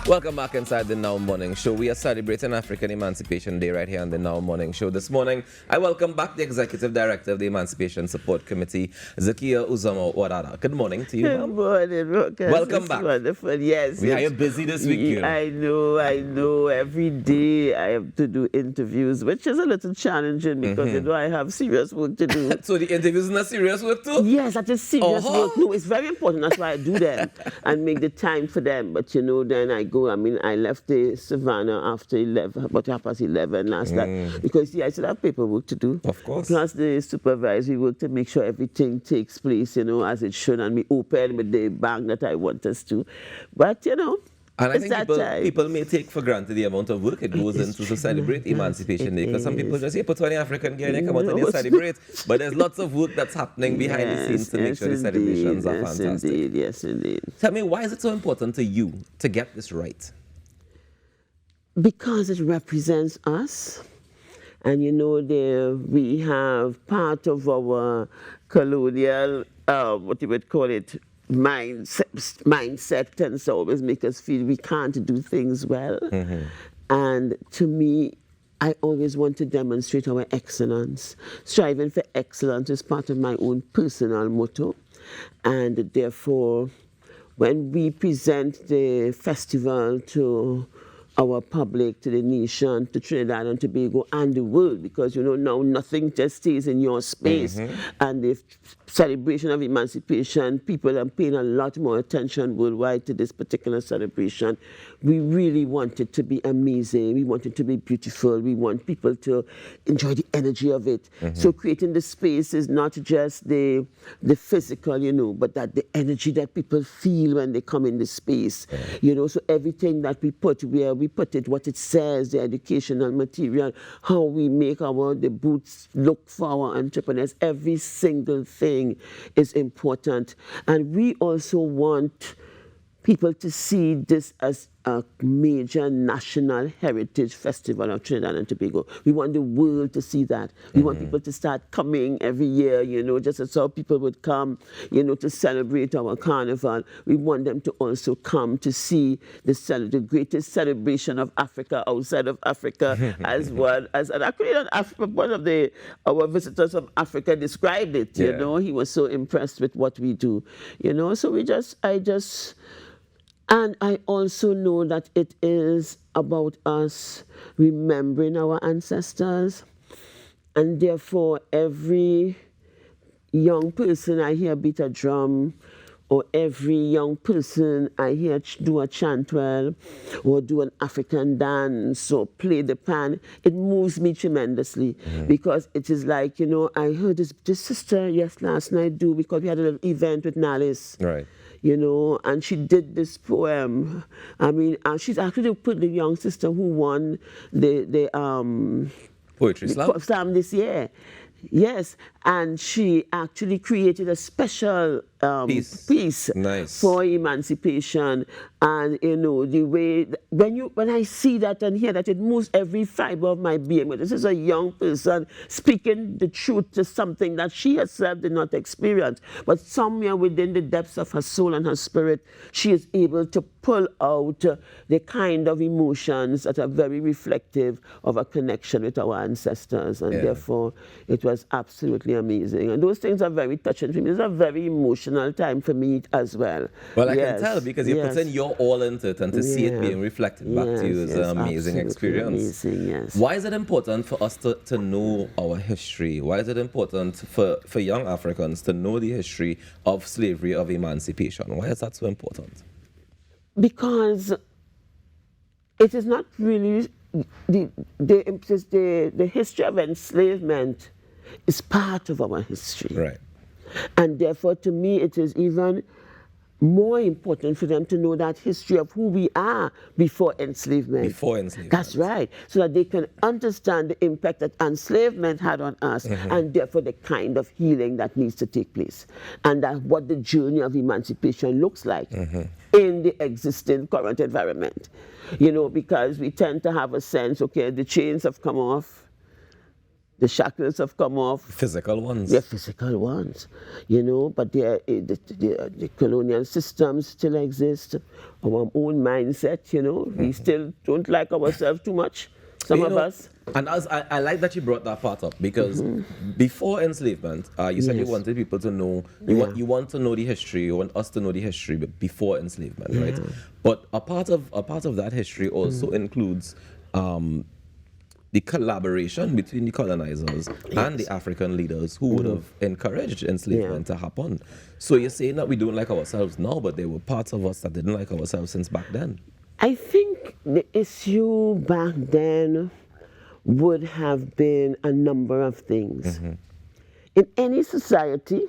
Welcome back inside the Now Morning Show. We are celebrating African Emancipation Day right here on the Now Morning Show. This morning, I welcome back the Executive Director of the Emancipation Support Committee, Zakiya Uzoma-Wadada. Good morning to you, Good ma'am. morning, Lucas. Welcome back. Wonderful, yes. We are busy this week, you know. I know. Every day I have to do interviews, which is a little challenging because, you know, I have serious work to do. So the interviews is not serious work too? Yes, that is serious work. No, it's very important. That's why I do them and make the time for them. But, you know, then I go. I mean, I left the Savannah after 11, about 11:30 last night because, I still have paperwork to do. Of course. Plus the supervisory work to make sure everything takes place, you know, as it should, and we open with the bank that I want us to. But, you know, and I think people may take for granted the amount of work it goes into to celebrate Emancipation Day. Because some people just say, put on the African gear and they come out and they celebrate. But there's lots of work that's happening behind the scenes to make sure the celebrations are fantastic. Yes, indeed. Tell me, why is it so important to you to get this right? Because it represents us. And, you know, we have part of our colonial, what you would call it, mindset tends to always make us feel we can't do things well. And to me, I always want to demonstrate our excellence. Striving for excellence is part of my own personal motto. And therefore, when we present the festival to our public, to the nation, to Trinidad and Tobago and the world, because, you know, now nothing just stays in your space. And the celebration of emancipation, people are paying a lot more attention worldwide to this particular celebration. We really want it to be amazing. We want it to be beautiful. We want people to enjoy the energy of it. So creating the space is not just the physical, you know, but that the energy that people feel when they come in the space. You know, so everything that we put, where we put it, what it says, the educational material, how we make the booths look for our entrepreneurs, every single thing is important. And we also want people to see this as a major national heritage festival of Trinidad and Tobago. We want the world to see that. We want people to start coming every year, you know, just as how people would come, you know, to celebrate our carnival. We want them to also come to see the greatest celebration of Africa outside of Africa as well. And actually, one of our visitors from Africa described it, you know. He was so impressed with what we do, you know. So and I also know that it is about us remembering our ancestors. And therefore, every young person I hear beat a drum, or every young person I hear do a chantwell, or do an African dance, or play the pan, it moves me tremendously. Because it is like, you know, I heard this sister, last night because we had a little event with Nalis. Right. You know, and she did this poem. I mean, she's actually put the young sister who won the Poetry Slam this year. Yes, and she actually created a special piece for emancipation. And, you know, the way, when I see that and hear that, it moves every fiber of my being. But this is a young person speaking the truth to something that she herself did not experience. But somewhere within the depths of her soul and her spirit, she is able to pull out the kind of emotions that are very reflective of a connection with our ancestors. And therefore, it was absolutely amazing. And those things are very touching for me. It's a very emotional time for me as well. Well, I can tell because you put in your all into it, and to see it being reflected back to you is an amazing experience. Amazing, Why is it important for us to know our history? Why is it important for young Africans to know the history of slavery, of emancipation? Why is that so important? Because it is not really the history of enslavement is part of our history. Right. And therefore, to me, it is even more important for them to know that history of who we are before enslavement. Before enslavement. That's right. So that they can understand the impact that enslavement had on us, and therefore the kind of healing that needs to take place. And that what the journey of emancipation looks like in the existing current environment. You know, because we tend to have a sense, okay, the chains have come off, The shackles have come off. Physical ones. They're physical ones, you know, but the colonial systems still exist. Our own mindset, you know, we still don't like ourselves too much, some of us. And as I like that you brought that part up, because before enslavement, you said you wanted people to know, you want to know the history, you want us to know the history before enslavement, right? But a part of that history also includes the collaboration between the colonizers and the African leaders who would have encouraged enslavement to happen. So you're saying that we don't like ourselves now, but there were parts of us that didn't like ourselves since back then. I think the issue back then would have been a number of things. In any society,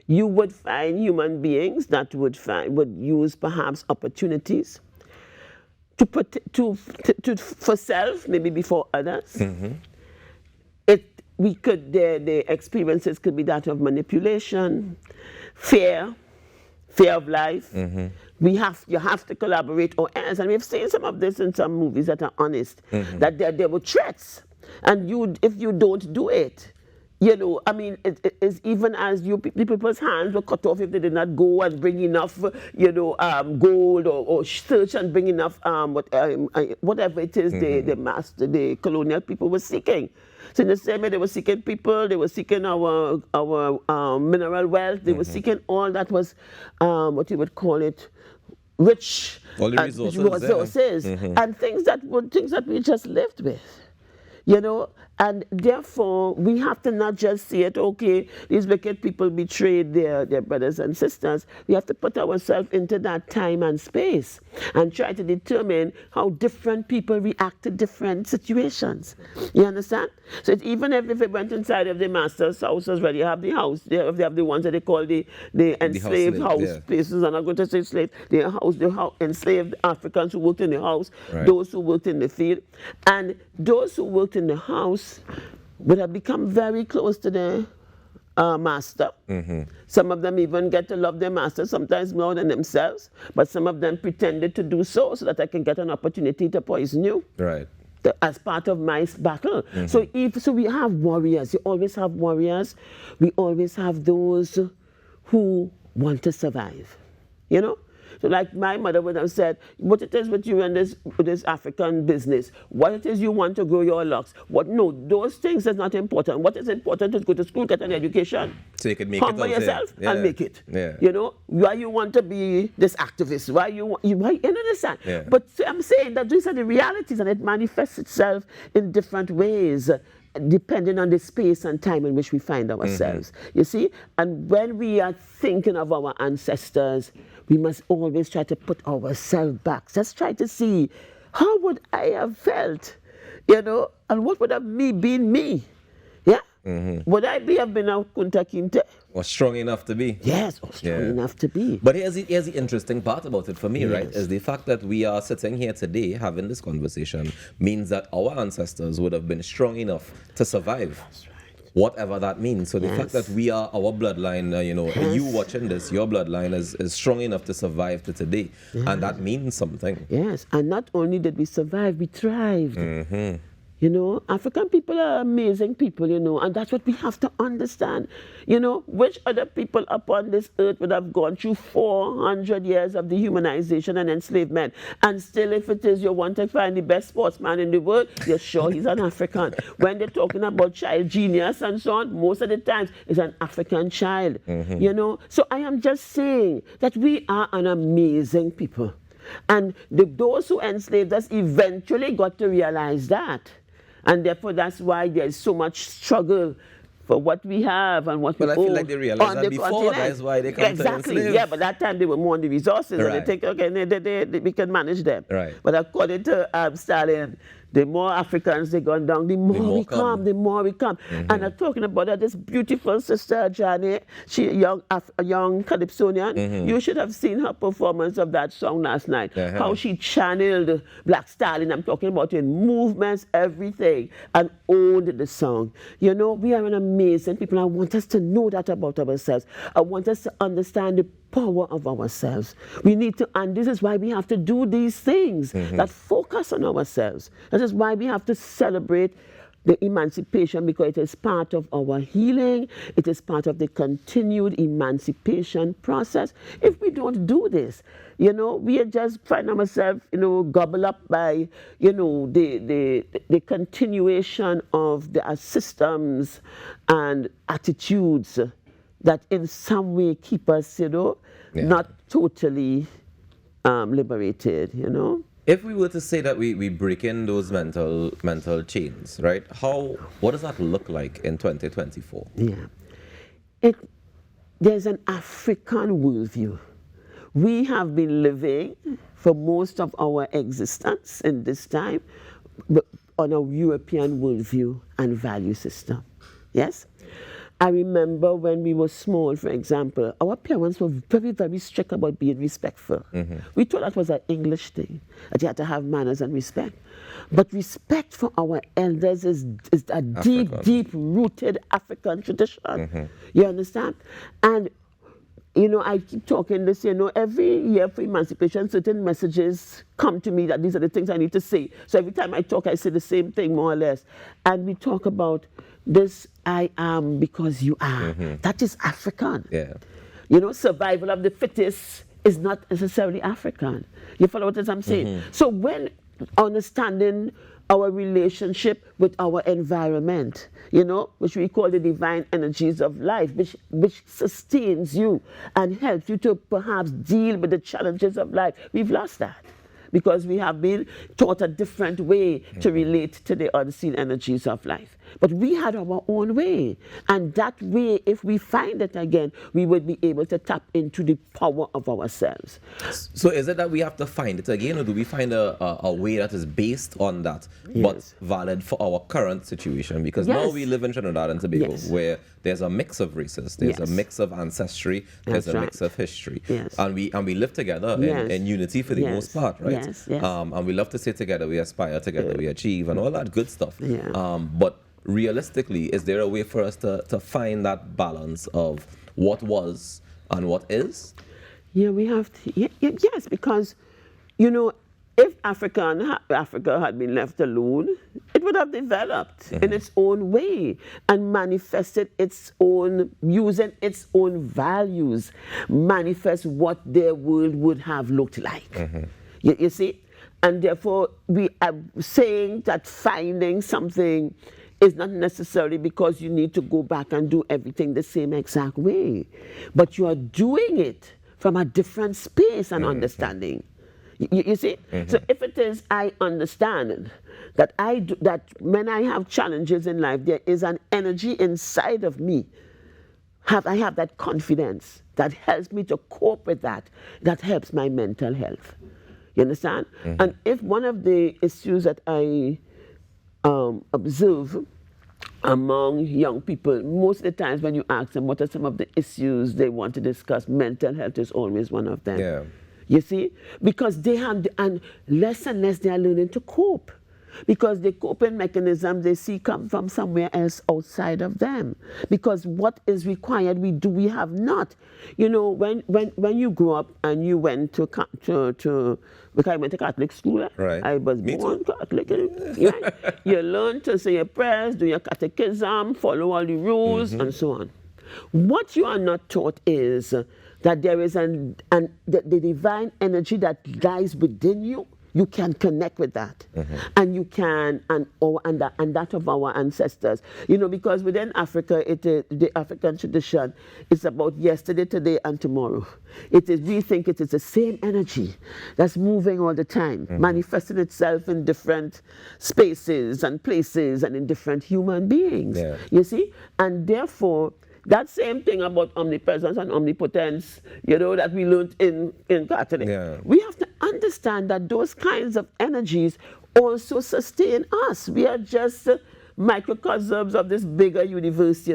you would find human beings that would use perhaps opportunities for self, maybe before others. The experiences could be that of manipulation, fear of life. You have to collaborate or else. And we've seen some of this in some movies that are honest, that there were threats. And if you don't do it, you know, I mean, it's even as the people's hands were cut off if they did not go and bring enough, you know, gold or search and bring enough, whatever it is the colonial people were seeking. So in the same way they were seeking people, they were seeking our mineral wealth, they were seeking all that was, what you would call it, rich all the resources and things that we just lived with. You know, and therefore we have to not just see it, okay, these wicked people betrayed their brothers and sisters. We have to put ourselves into that time and space and try to determine how different people react to different situations. You understand? So even if it went inside of the master's house as well, you have the house, they have the ones that they call the enslaved house places. I'm not going to say slave, the enslaved Africans who worked in the house, those who worked in the field, and those who worked in the house would have become very close to their master. Some of them even get to love their master, sometimes more than themselves, but some of them pretended to do so that I can get an opportunity to poison you. Right. As part of my battle. So we have warriors. You always have warriors. We always have those who want to survive. You know? So like my mother would have said, what it is with you and this African business, what it is you want to grow your locks. No, those things is not important. What is important is go to school, get an education. So you can make humble yourself and make it. You know, why you want to be this activist? Why you understand? But I'm saying that these are the realities and it manifests itself in different ways, depending on the space and time in which we find ourselves. You see? And when we are thinking of our ancestors, we must always try to put ourselves back. Just try to see, how would I have felt? You know? And what would have been me? Yeah? Would I have been a Kunta Kinte? Or strong enough to be. Yes, or strong enough to be. But here's the interesting part about it for me, right? Is the fact that we are sitting here today having this conversation means that our ancestors would have been strong enough to survive. That's right. Whatever that means. So the fact that our bloodline, you know, you watching this, your bloodline is strong enough to survive to today. And that means something. Yes, and not only did we survive, we thrived. You know, African people are amazing people, you know, and that's what we have to understand. You know, which other people upon this earth would have gone through 400 years of dehumanization and enslavement, and still if it is you want to find the best sportsman in the world, you're sure he's an African. When they're talking about child genius and so on, most of the times it's an African child, you know. So I am just saying that we are an amazing people. And those who enslaved us eventually got to realize that. And therefore, that's why there's so much struggle for what we have and what we owe. Well, I feel like they realized that before, that's why they come to enslave. Yeah, but that time they were more on the resources. And they think, okay, we can manage them. But according to Stalin, the more Africans they gone down, the more we come. And I'm talking about this beautiful sister, Johnny, she a young Calypsonian. You should have seen her performance of that song last night. How she channeled Black Stalin. I'm talking about in movements, everything, and owned the song. You know, we are an amazing people. I want us to know that about ourselves. I want us to understand the power of ourselves. We need to, and this is why we have to do these things that focus on ourselves. This is why we have to celebrate the emancipation, because it is part of our healing, it is part of the continued emancipation process. If we don't do this, we just find ourselves, gobbled up by, the continuation of the systems and attitudes that in some way keep us, not totally liberated, If we were to say that we break in those mental chains, right? What does that look like in 2024? Yeah. There's an African worldview. We have been living for most of our existence in this time on a European worldview and value system. Yes? I remember when we were small, for example, our parents were very, very strict about being respectful. We thought that was an English thing, that you had to have manners and respect. But respect for our elders is a deep rooted African tradition. You understand? And I keep talking this, every year for emancipation, certain messages come to me that these are the things I need to say. So every time I talk, I say the same thing, more or less. And we talk about this, I am because you are. That is African. Yeah. Survival of the fittest is not necessarily African. You follow what I'm saying? So when understanding our relationship with our environment, which we call the divine energies of life, which sustains you and helps you to perhaps deal with the challenges of life, we've lost that. Because we have been taught a different way to relate to the unseen energies of life. But we had our own way. And that way, if we find it again, we would be able to tap into the power of ourselves. So is it that we have to find it again, or do we find a way that is based on that, but valid for our current situation? Because now we live in Trinidad and Tobago, where there's a mix of races, there's a mix of ancestry, there's a mix of history. And we live together in unity for the most part, right? And we love to stay together, we aspire together, we achieve, and all that good stuff. But realistically, is there a way for us to find that balance of what was and what is? Yeah, we have to. Yes, because, if Africa had been left alone, it would have developed in its own way and manifested using its own values, manifest what their world would have looked like. You see? And therefore, we are saying that finding something is not necessarily because you need to go back and do everything the same exact way, but you are doing it from a different space and understanding. You see? So if it is, I understand that that when I have challenges in life, there is an energy inside of me. I have that confidence that helps me to cope with that helps my mental health. You understand? And if one of the issues that I observe among young people, most of the times when you ask them what are some of the issues they want to discuss, mental health is always one of them. Yeah. You see? Because they have, and less and less they are learning to cope. Because the coping mechanism they see come from somewhere else outside of them. Because what is required, we have not. When you grow up and you went because I went to Catholic school. Right. I was born Catholic. Right? You learn to say your prayers, do your catechism, follow all the rules, and so on. What you are not taught is that there is the divine energy that lies within you. You can connect with that, and you can, and that of our ancestors. Because within Africa, the African tradition is about yesterday, today, and tomorrow. We think it is the same energy that's moving all the time, manifesting itself in different spaces and places and in different human beings. Yeah. You see, and therefore, that same thing about omnipresence and omnipotence, that we learned in Catholic. Yeah. We have to understand that those kinds of energies also sustain us. We are just microcosms of this bigger universe,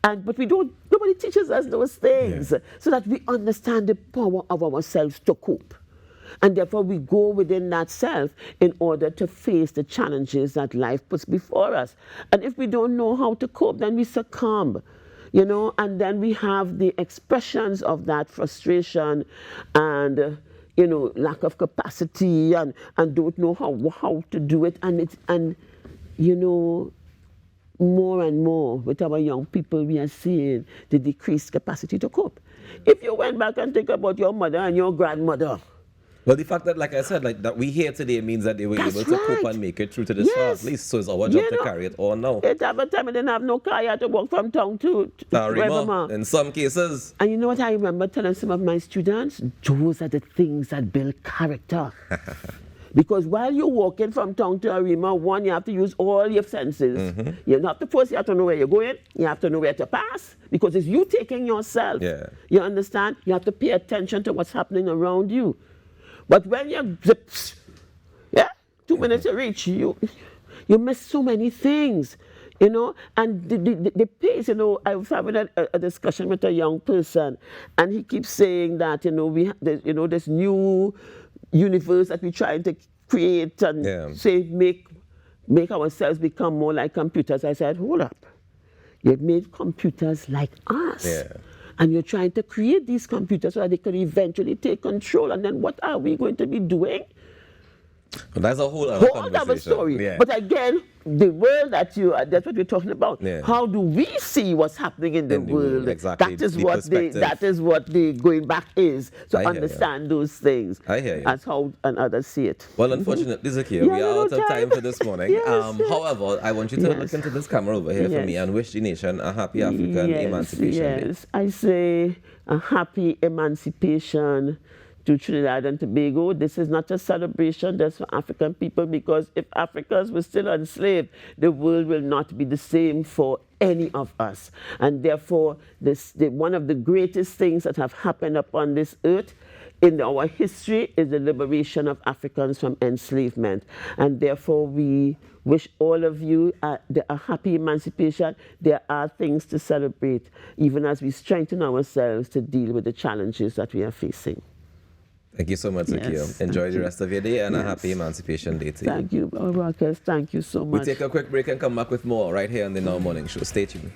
but nobody teaches us those things so that we understand the power of ourselves to cope. And therefore we go within that self in order to face the challenges that life puts before us. And if we don't know how to cope, then we succumb. And then we have the expressions of that frustration and, lack of capacity and don't know how to do it. And more and more with our young people, we are seeing the decreased capacity to cope. If you went back and think about your mother and your grandmother, well, the fact that, like I said, like that we here today means that they were able to cope and make it through to this far, at least. So it's our job to carry it on now. At that time, I didn't have no car. I had to walk from town to Rema. In some cases. And you know what I remember telling some of my students? Those are the things that build character. Because while you're walking from town to Arima, one, you have to use all your senses. You have to first, you have to know where you're going. You have to know where to pass. Because it's you taking yourself. Yeah. You understand? You have to pay attention to what's happening around you. But when you zip, 2 minutes to reach, you miss so many things, you know. And the pace, you know, I was having a discussion with a young person, and he keeps saying that, you know, this new universe that we're trying to create and say make ourselves become more like computers. I said, hold up, you've made computers like us. Yeah. And you're trying to create these computers so that they can eventually take control. And then what are we going to be doing? Well, that's a whole other story. Yeah. But again, the world that's what we're talking about. Yeah. How do we see what's happening in the world? Exactly. That is what the going back is. So understand those things. I hear you. As how and others see it. Well, unfortunately, Zakiya, we are out of time for this morning. However, I want you to look into this camera over here for me and wish the nation a happy African Emancipation Day. Yes, I say a happy emancipation to Trinidad and Tobago. This is not a celebration just for African people, because if Africans were still enslaved, the world will not be the same for any of us. And therefore, one of the greatest things that have happened upon this earth in our history is the liberation of Africans from enslavement. And therefore, we wish all of you a happy emancipation. There are things to celebrate, even as we strengthen ourselves to deal with the challenges that we are facing. Thank you so much, Zakiya. Yes, enjoy the rest of your day and a happy Emancipation Day to you. Thank you, Marcus. Thank you so much. We'll take a quick break and come back with more right here on the Now Morning Show. Stay tuned.